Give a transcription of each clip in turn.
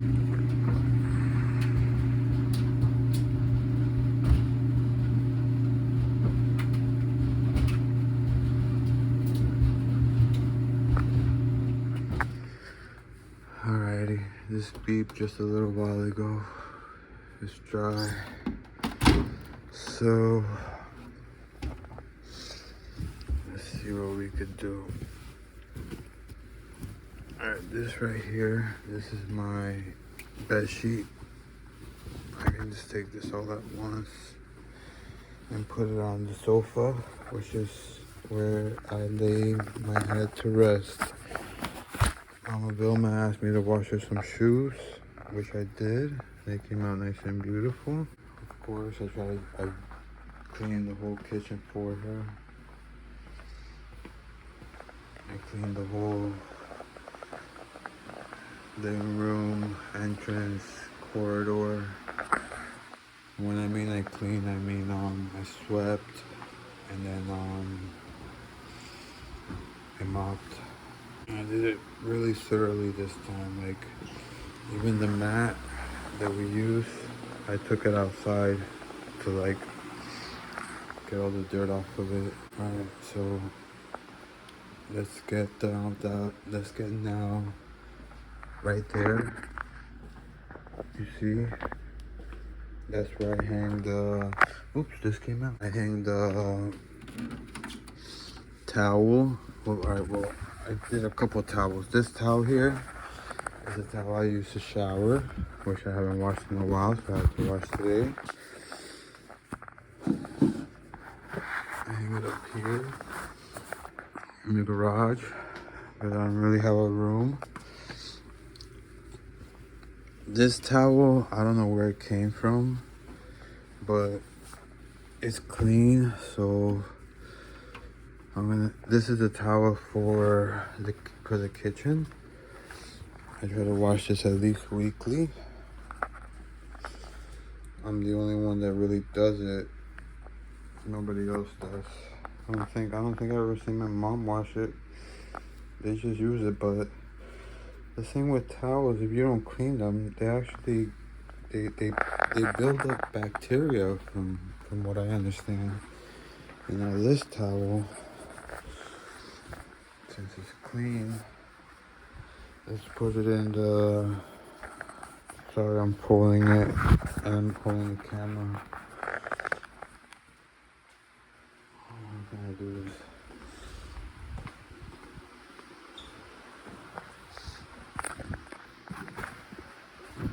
Alrighty, this beeped just a little while ago. It's dry. So let's see what we could do. Alright, this right here, this is my bed sheet. I can just take this all at once and put it on the sofa, which is where I lay my head to rest. Mama Vilma asked me to wash her some shoes, which I did. They came out nice and beautiful. Of course, I cleaned the whole kitchen for her. I cleaned the whole living room, entrance, corridor. When I mean I cleaned, I mean I swept, and then I mopped. I did it really thoroughly this time. Like, even the mat that we use, I took it outside to like get all the dirt off of it. Alright, so let's get now right there. You see? That's where I hang the, oops, this came out. I hang the towel. Well, alright, well, I did a couple towels. This towel here is a towel I use to shower, which I haven't washed in a while, so I have to wash today. I hang it up here in the garage, but I don't really have a room. This towel, I don't know where it came from, but it's clean, so this is a towel for the kitchen. I try to wash this at least weekly. I'm the only one that really does it. Nobody else does. I don't think I've ever seen my mom wash it. They just use it, but the thing with towels, if you don't clean them, they actually they build up bacteria from what I understand. You know, this towel, since it's clean, let's put it in the, sorry, I'm pulling it and I'm pulling the camera. How can I do this?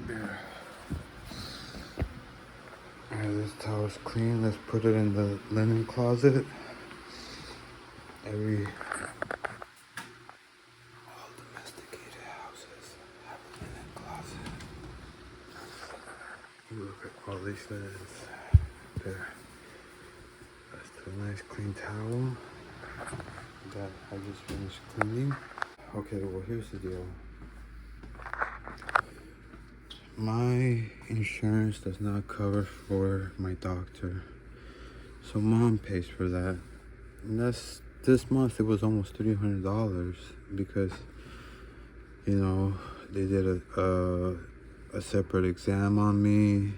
Here. Alright, this towel's clean. Let's put it in the linen closet. All domesticated houses have a linen closet. Look at all these linens. There. That's the nice clean towel that I just finished cleaning. Okay, well, here's the deal. My insurance does not cover for my doctor, so mom pays for that. And this month it was almost $300 because, you know, they did a separate exam on me,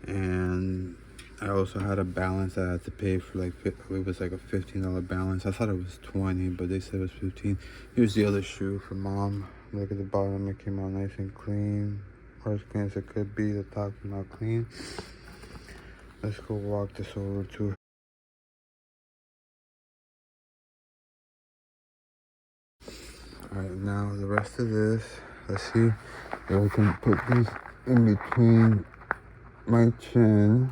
and I also had a balance I had to pay for, like, it was like a $15 balance. I thought it was 20, but they said it was 15. Here's the other shoe for mom. Look at the bottom, it came out nice and clean. Or as clean as it could be. The top came out clean. Let's go walk this over to her. Alright, now the rest of this, let's see if I can put this in between my chin.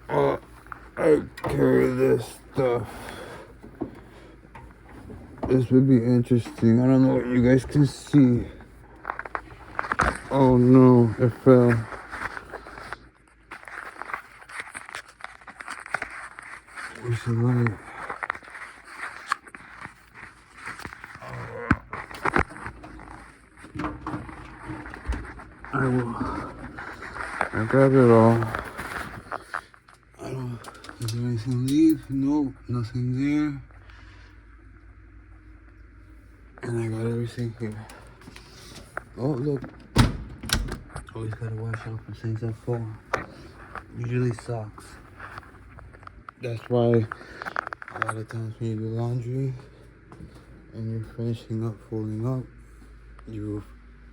Oh, I carry this stuff. This would be interesting. I don't know what you guys can see. Oh no, it fell. Where's the light? I grab it all. Is there anything leave? Nope, nothing there. And I got everything here. Oh, look, Always gotta watch out for things that fall. Usually socks. That's why a lot of times when you do laundry and you're finishing up, folding up, you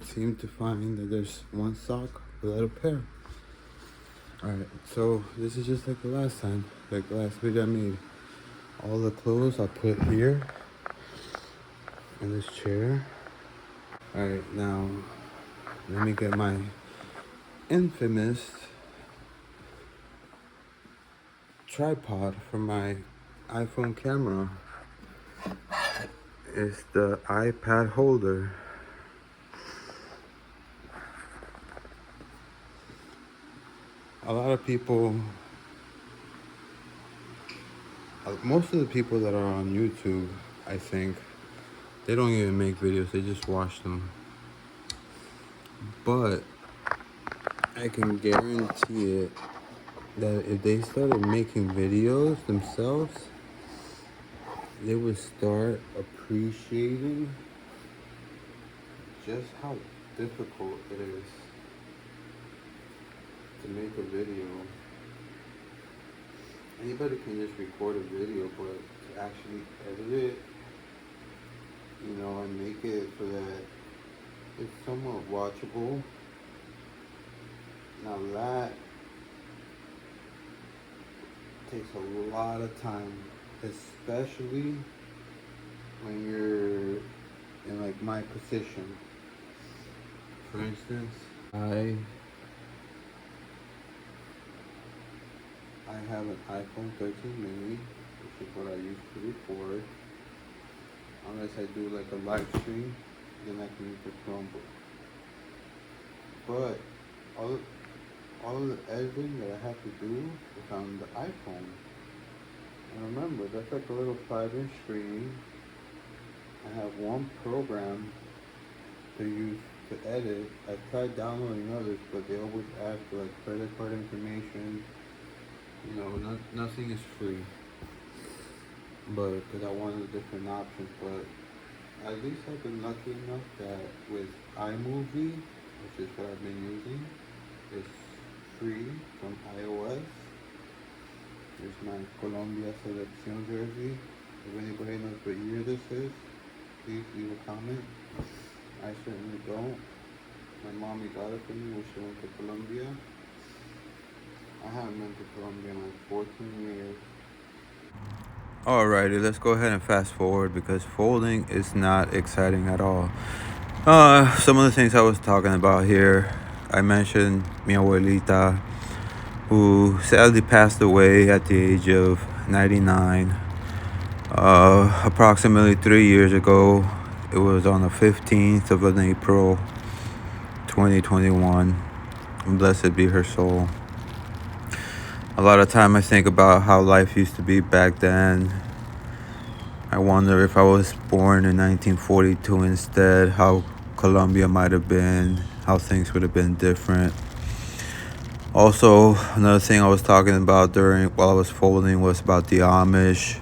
seem to find that there's one sock without a pair. Alright, so this is just like the last time, like the last video I made. All the clothes I put here in this chair. Alright, now let me get my infamous tripod for my iPhone camera. It's the iPad holder. A lot of people, most of the people that are on YouTube, I think, they don't even make videos, they just watch them. But I can guarantee it that if they started making videos themselves, they would start appreciating just how difficult it is to make a video. Anybody can just record a video, but to actually edit it, you know, and make it so that it's somewhat watchable. Now that takes a lot of time, especially when you're in like my position. For instance, I have an iPhone 13 mini, which is what I use to record. Unless I do like a live stream, then I can use the Chromebook. But all of the editing that I have to do is on the iPhone. And remember, that's like a little 5-inch screen. I have one program to use to edit. I tried downloading others, but they always ask for like credit card information. You know, nothing is free. But because I wanted different options, but at least I've been lucky enough that with iMovie, which is what I've been using, it's free from iOS. There's my Colombia Selección jersey. If anybody knows what year this is, please leave a comment. I certainly don't. My mommy got it for me when she went to Colombia. I haven't been to Colombia in like 14 years. Alrighty, let's go ahead and fast forward because folding is not exciting at all. Some of the things I was talking about here, I mentioned mi abuelita, who sadly passed away at the age of 99. Approximately 3 years ago. It was on the 15th of April, 2021. Blessed be her soul. A lot of time I think about how life used to be back then. I wonder if I was born in 1942 instead, how Colombia might have been, how things would have been different. Also, another thing I was talking about while I was folding was about the Amish.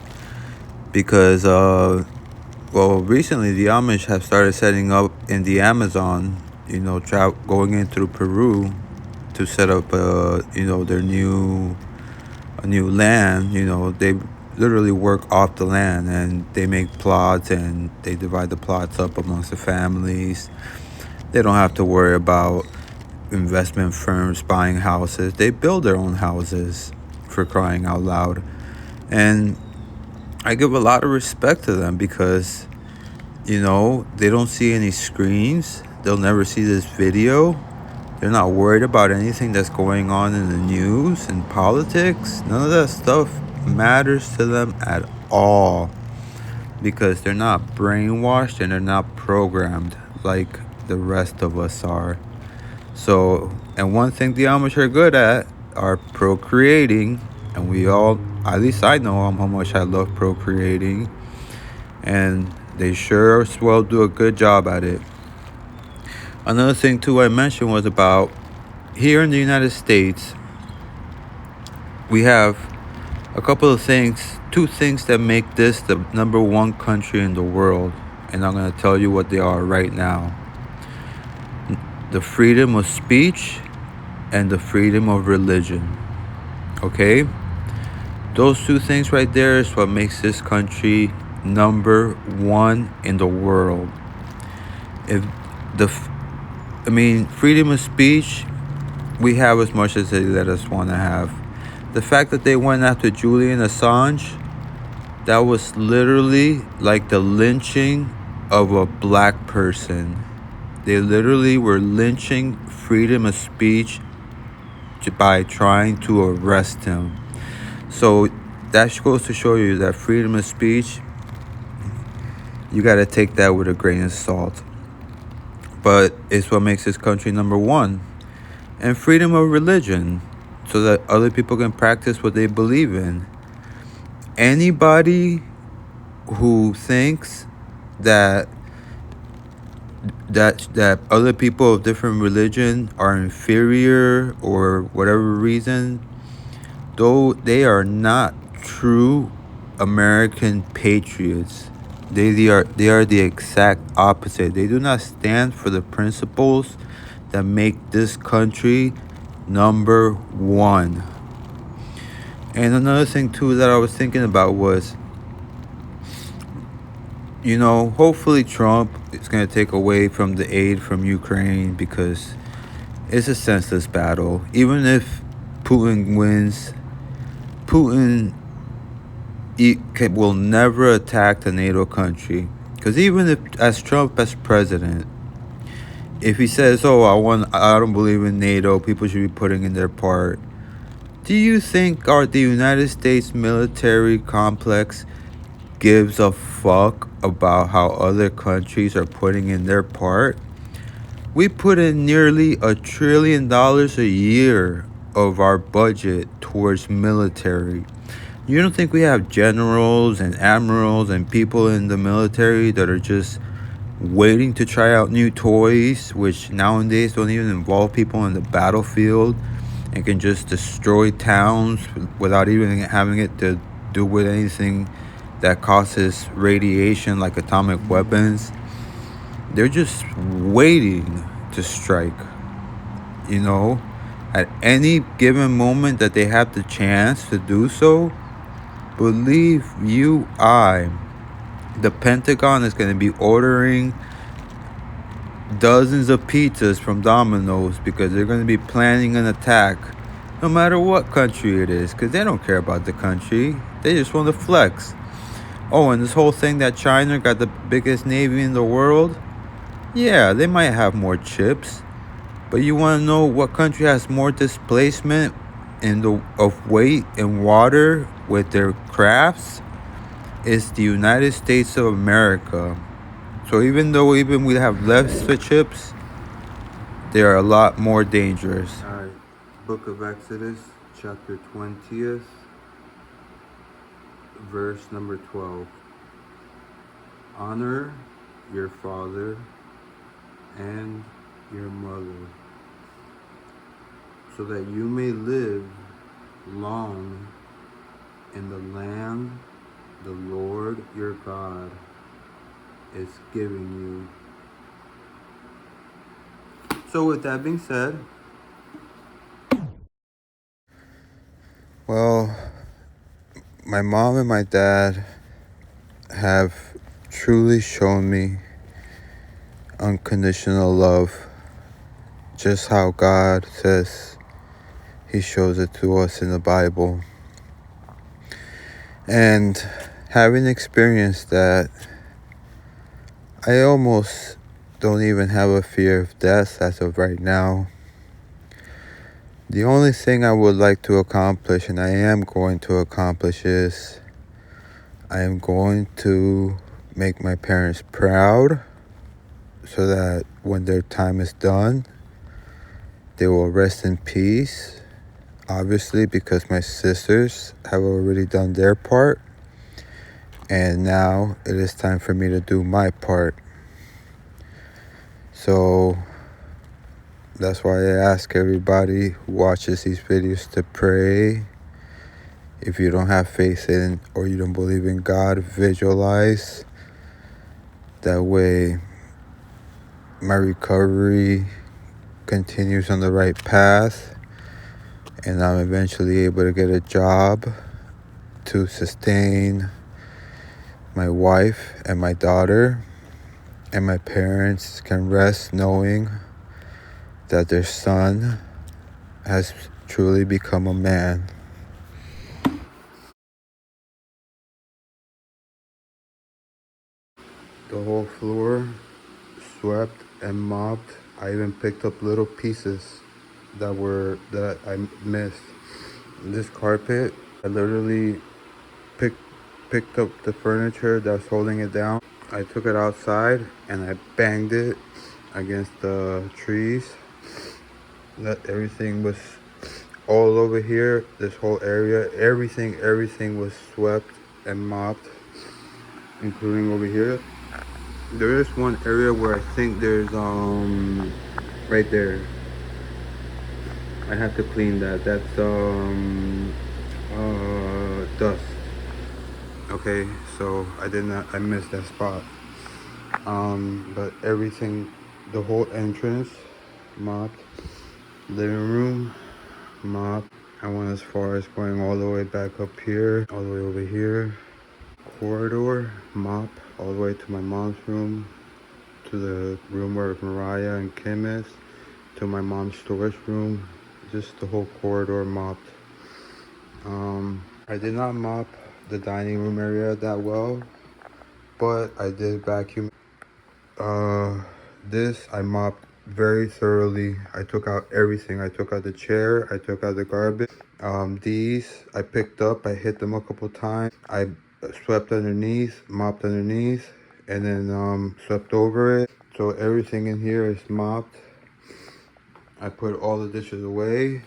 Because, recently the Amish have started setting up in the Amazon, you know, going in through Peru to set up, their new land. You know, they literally work off the land and they make plots and they divide the plots up amongst the families. They don't have to worry about investment firms buying houses. They build their own houses, for crying out loud. And I give a lot of respect to them because, you know, they don't see any screens. They'll never see this video. They're not worried about anything that's going on in the news and politics. None of that stuff matters to them at all because they're not brainwashed and they're not programmed like the rest of us are. So, and one thing the Amish are good at are procreating. And we all, at least I know how much I love procreating. And they sure as well do a good job at it. Another thing too I mentioned was about here in the United States, we have a couple of things, two things that make this the #1 country in the world. And I'm going to tell you what they are right now. the freedom of speech and the freedom of religion. Okay? Those two things right there is what makes this country number one in the world. If freedom of speech, we have as much as they let us want to have. The fact that they went after Julian Assange, that was literally like the lynching of a black person. They literally were lynching freedom of speech by trying to arrest him. So that goes to show you that freedom of speech, you got to take that with a grain of salt. But it's what makes this country number one. And freedom of religion, so that other people can practice what they believe in. Anybody who thinks that other people of different religion are inferior or whatever reason, though they are not true American patriots. They are the exact opposite. They do not stand for the principles that make this country number one. And another thing too that I was thinking about was, hopefully Trump is going to take away from the aid from Ukraine, because it's a senseless battle. Even if Putin wins, Putin will never attack the NATO country. Because even if, as Trump as president, if he says, I don't believe in NATO, people should be putting in their part. Do you think the United States military complex gives a fuck about how other countries are putting in their part? We put in nearly $1 trillion a year of our budget towards military. You don't think we have generals and admirals and people in the military that are just waiting to try out new toys, which nowadays don't even involve people in the battlefield and can just destroy towns without even having it to do with anything that causes radiation like atomic weapons? They're just waiting to strike. At any given moment that they have the chance to do so, believe you the Pentagon is going to be ordering dozens of pizzas from Domino's, because they're going to be planning an attack no matter what country it is, because they don't care about the country. They just want to flex. Oh, and this whole thing that China got the biggest navy in the world, yeah, they might have more chips, but you want to know what country has more displacement of weight in water with their crafts? It's the United States of America. So even though we have less chips, they are a lot more dangerous. All right, Book of Exodus, chapter 20th, verse number 12. Honor your father and your mother, so that you may live long in the land the Lord your God is giving you. So with that being said, well, my mom and my dad have truly shown me unconditional love, just how God says he shows it to us in the Bible. And having experienced that, I almost don't even have a fear of death as of right now. The only thing I would like to accomplish, and I am going to accomplish, is I am going to make my parents proud, so that when their time is done, they will rest in peace. Obviously, because my sisters have already done their part, and now it is time for me to do my part. So that's why I ask everybody who watches these videos to pray. If you don't have faith in, or you don't believe in God, visualize. That way my recovery continues on the right path and I'm eventually able to get a job to sustain my wife and my daughter, and my parents can rest knowing that their son has truly become a man. The whole floor swept and mopped. I even picked up little pieces that I missed. This carpet, I literally picked picked up the furniture that's holding it down. I took it outside and I banged it against the trees. That everything was all over here. This whole area, everything was swept and mopped, including over here. There is one area where I think there's right there. I have to clean that. That's dust. Okay, so I missed that spot. But everything, the whole entrance mopped, living room mopped. I went as far as going all the way back up here, all the way over here. Corridor mop all the way to my mom's room, to the room where Mariah and Kim is, to my mom's storage room. Just the whole corridor mopped. I did not mop the dining room area that well, but I did vacuum. This I mopped very thoroughly. I took out everything. I took out the chair. I took out the garbage. These I picked up. I hit them a couple times. I swept underneath, mopped underneath, and then swept over it. So everything in here is mopped. I put all the dishes away.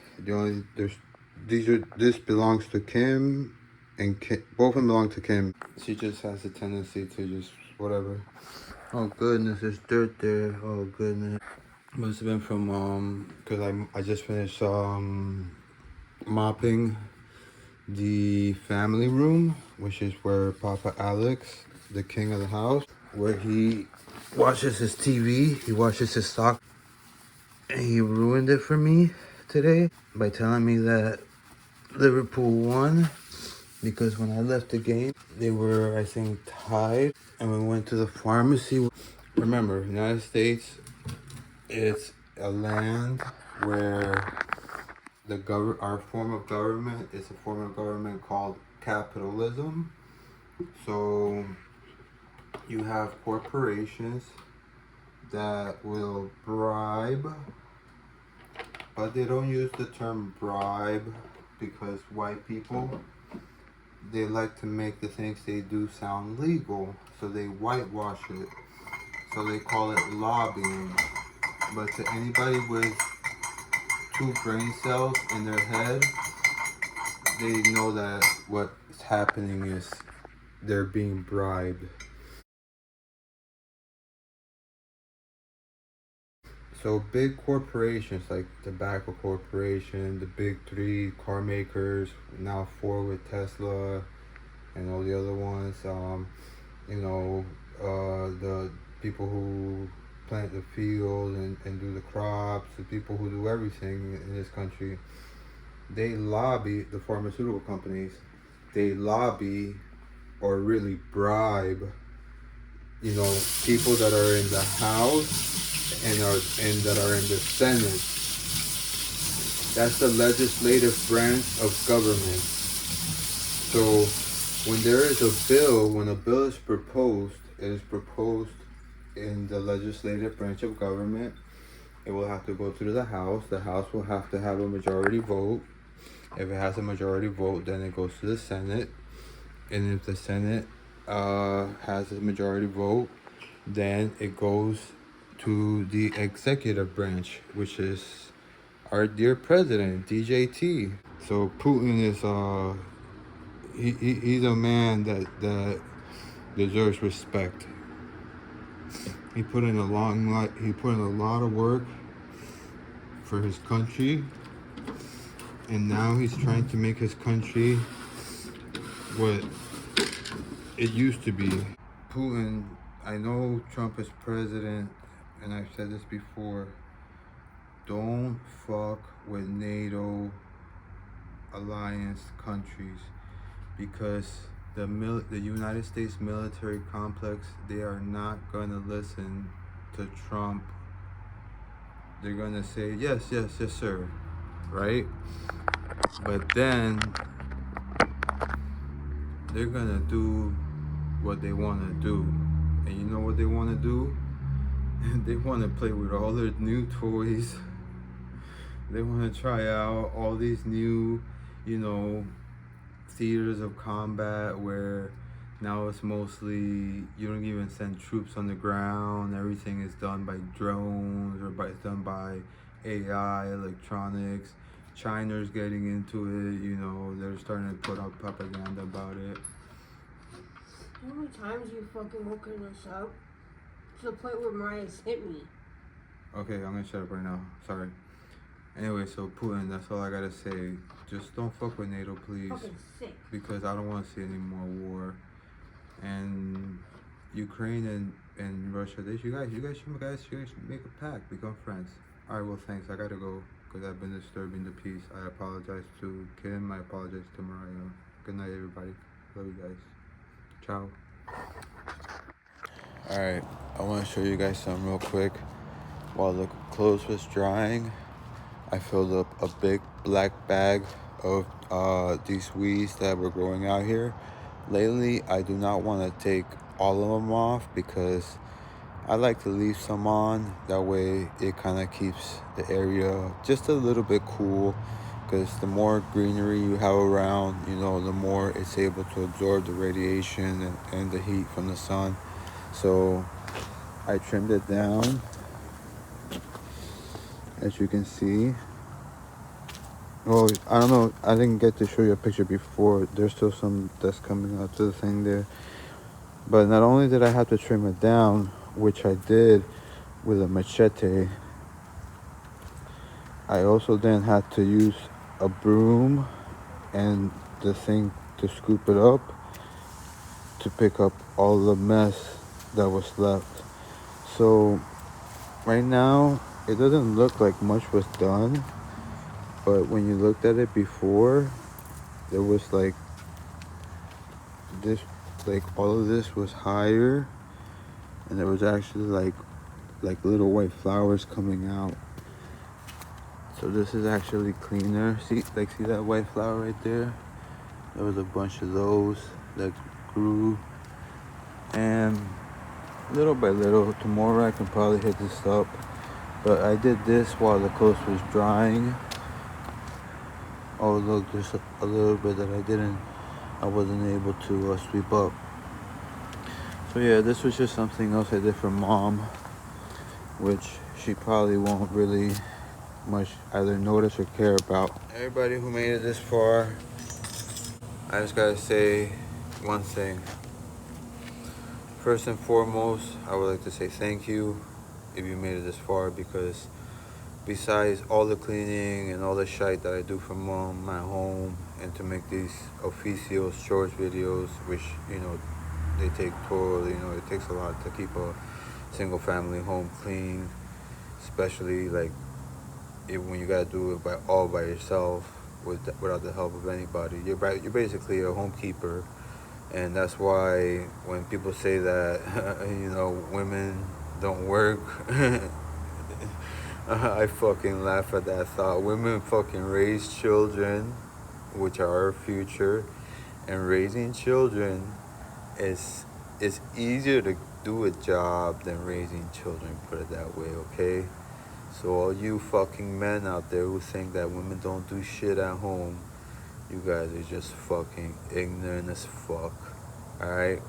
This belongs to Kim, and both of them belong to Kim. She just has a tendency to just whatever. Oh goodness, there's dirt there. Oh goodness. Must have been from cause I just finished mopping the family room, which is where Papa Alex, the king of the house, where he watches his TV, he watches his soccer. And he ruined it for me today by telling me that Liverpool won, because when I left the game, they were, I think, tied. And we went to the pharmacy. Remember, United States, it's a land where our form of government is a form of government called capitalism. So you have corporations that will bribe, but they don't use the term bribe because white people, they like to make the things they do sound legal, so they whitewash it. So they call it lobbying. But to anybody with 2 brain cells in their head, they know that what's happening is they're being bribed. So big corporations like Tobacco Corporation, the big 3 car makers, now 4 with Tesla, and all the other ones. The people who plant the field and do the crops, the people who do everything in this country, they lobby the pharmaceutical companies. They lobby or really bribe, people that are in the House and that are in the Senate. That's the legislative branch of government. So when there is a bill, when a bill is proposed, it is proposed in the legislative branch of government. It will have to go through the House. The House will have to have a majority vote. If it has a majority vote, then it goes to the Senate. And if the Senate has a majority vote, then it goes to the executive branch, which is our dear president, DJT. So Putin is he's a man that deserves respect. He put in he put in a lot of work for his country, and now he's trying to make his country what it used to be. Putin, I know Trump is president, and I've said this before, don't fuck with NATO alliance countries, because the United States military complex, they are not gonna listen to Trump. They're gonna say yes, yes, yes, sir, right? But then they're gonna do what they wanna do, and you know what they wanna do? They wanna play with all their new toys. They wanna try out all these new, you know, theaters of combat where now it's mostly, you don't even send troops on the ground. Everything is done by drones, or done by AI, electronics. China's getting into it, you know, they're starting to put out propaganda about it. How many times you fucking woken us up to the point where Mariah's hit me? Okay, I'm gonna shut up right now. Sorry. Anyway, so Putin, that's all I gotta say. Just don't fuck with NATO, please. Fucking sick. Because I don't want to see any more war. And Ukraine and Russia, you guys should make a pact, become friends. All right, well, thanks. I gotta go because I've been disturbing the peace. I apologize to Kim. I apologize to Mariah. Good night, everybody. Love you guys. Ciao. All right, I want to show you guys something real quick. While the clothes was drying, I filled up a big black bag of these weeds that were growing out here. Lately, I do not want to take all of them off because I like to leave some on. That way, it kind of keeps the area just a little bit cool. Because the more greenery you have around, you know, the more it's able to absorb the radiation and the heat from the sun. So I trimmed it down, as you can see. Oh, I don't know, I didn't get to show you a picture before. There's still some that's coming out to the thing there. But not only did I have to trim it down, which I did with a machete, I also then had to use a broom and the thing to scoop it up to pick up all the mess that was left. So right now, it doesn't look like much was done. But when you looked at it before, there was like this, like all of this was higher, and there was actually like little white flowers coming out. So this is actually cleaner. See that white flower right there? There was a bunch of those that grew, and little by little, tomorrow I can probably hit this up. But I did this while the clothes was drying. Oh look, there's a little bit that I wasn't able to sweep up. So yeah, this was just something else I did for Mom, which she probably won't really much either notice or care about. Everybody who made it this far, I just gotta say one thing. First and foremost, I would like to say thank you if you made it this far, because besides all the cleaning and all the shite that I do for Mom, my home, and to make these official short videos, which, you know, they take toll, you know, it takes a lot to keep a single family home clean, especially like when you gotta do it all by yourself without the help of anybody. You're basically a homekeeper, and that's why when people say that you know, women don't work, I fucking laugh at that thought. Women fucking raise children, which are our future, and raising children is easier to do a job than raising children, put it that way, okay? So all you fucking men out there who think that women don't do shit at home, you guys are just fucking ignorant as fuck, alright?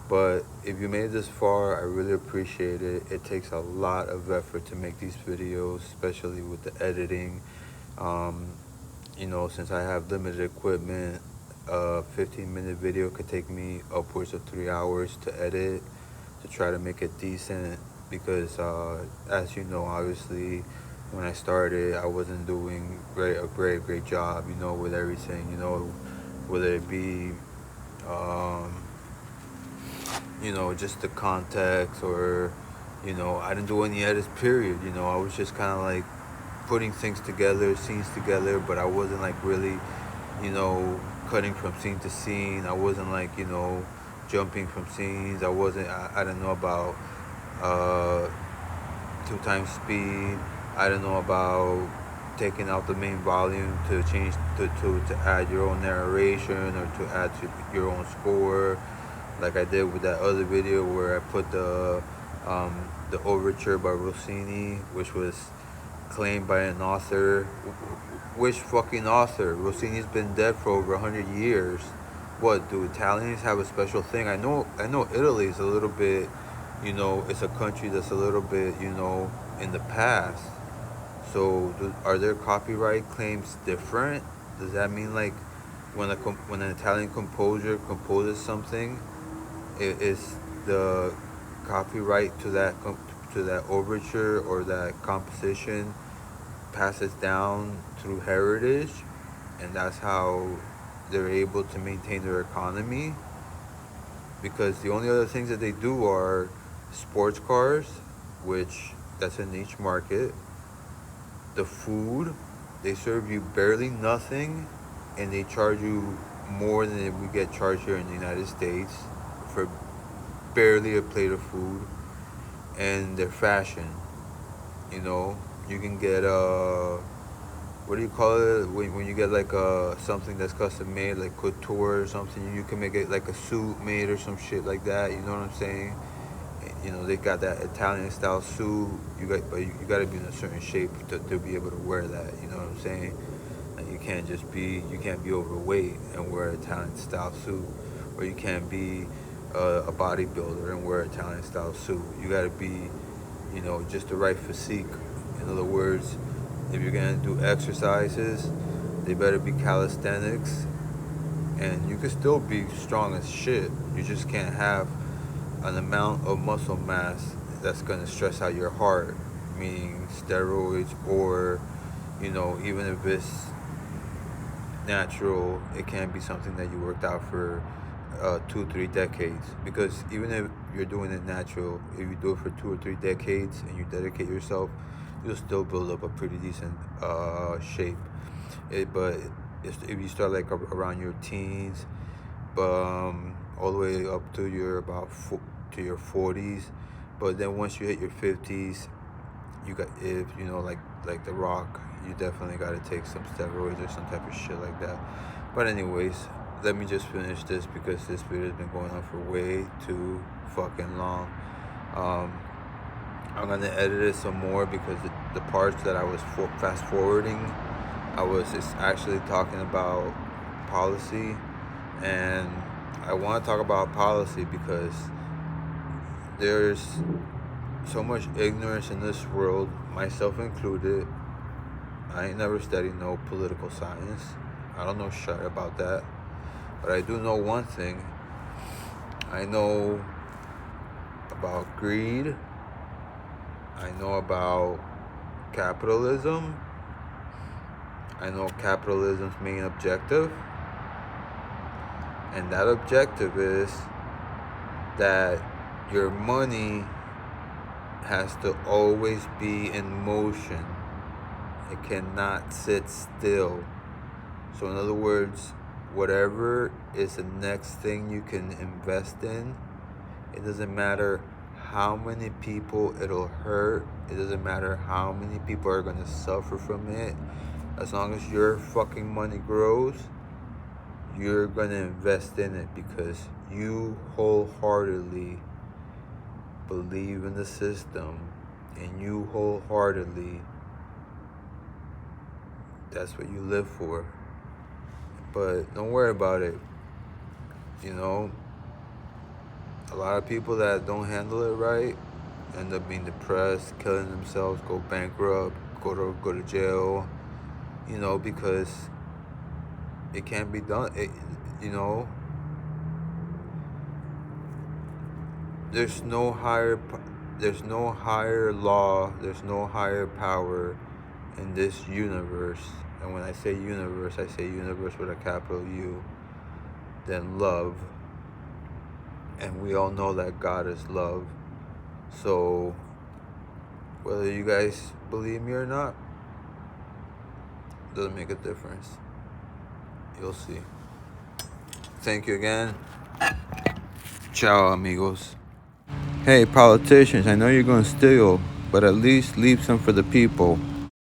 But if you made it this far, I really appreciate it. It takes a lot of effort to make these videos, especially with the editing. You know, since I have limited equipment, a 15-minute video could take me upwards of 3 hours to edit, to try to make it decent. Because as you know, obviously, when I started, I wasn't doing a great job, you know, with everything, you know, whether it be you know, just the context, or, you know, I didn't do any edits, period. You know, I was just kind of like putting things together, scenes together, but I wasn't like really, cutting from scene to scene. I wasn't like, jumping from scenes. I didn't know about uh, 2 times speed. I don't know about taking out the main volume to change to add your own narration or to add to your own score, like I did with that other video where I put the overture by Rossini, which was claimed by an author. Which fucking author? Rossini's been dead for over 100 years. What do Italians have a special thing? I know Italy is a little bit, it's a country that's a little bit, in the past. So are their copyright claims different? Does that mean like when an Italian composer composes something, is the copyright to that overture or that composition passes down through heritage, and that's how they're able to maintain their economy? Because the only other things that they do are sports cars, which that's a niche market. The food, they serve you barely nothing, and they charge you more than we get charged here in the United States for barely a plate of food. And their fashion, you can get what do you call it when you get like something that's custom made, like couture or something. You can make it like a suit made or some shit like that. You know what I'm saying? They got that Italian style suit. But you got to be in a certain shape to be able to wear that. You know what I'm saying? Like you can't be overweight and wear an Italian style suit, or you can't be a bodybuilder and wear an Italian style suit. You got to be, just the right physique. In other words, if you're gonna do exercises, they better be calisthenics, and you can still be strong as shit. You just can't have an amount of muscle mass that's gonna stress out your heart, meaning steroids, or even if it's natural, it can't be something that you worked out for 2-3 decades. Because even if you're doing it natural, if you do it for 2 or 3 decades and you dedicate yourself, you'll still build up a pretty decent shape. But if you start like around your teens, all the way up to your to your 40s, but then once you hit your 50s, you got, if like The Rock, you definitely got to take some steroids or some type of shit like that. But anyways, let me just finish this because this video has been going on for way too fucking long. I'm gonna edit it some more because the parts that I was fast forwarding, I was just actually talking about policy, and I want to talk about policy because there's so much ignorance in this world, myself included. I ain't never studied no political science. I don't know shit about that. But I do know one thing. I know about greed. I know about capitalism. I know capitalism's main objective. And that objective is that your money has to always be in motion. It cannot sit still. So in other words, whatever is the next thing you can invest in, it doesn't matter how many people it'll hurt. It doesn't matter how many people are going to suffer from it. As long as your fucking money grows, you're going to invest in it because you wholeheartedly believe in the system, and you wholeheartedly, that's what you live for. But don't worry about it. A lot of people that don't handle it right end up being depressed, killing themselves, go bankrupt, go to jail, because it can't be done. There's no higher law, there's no higher power in this universe. And when I say universe with a capital U, than love. And we all know that God is love. So whether you guys believe me or not, doesn't make a difference. You'll see. Thank you again. Ciao, amigos. Hey, politicians, I know you're gonna steal, but at least leave some for the people.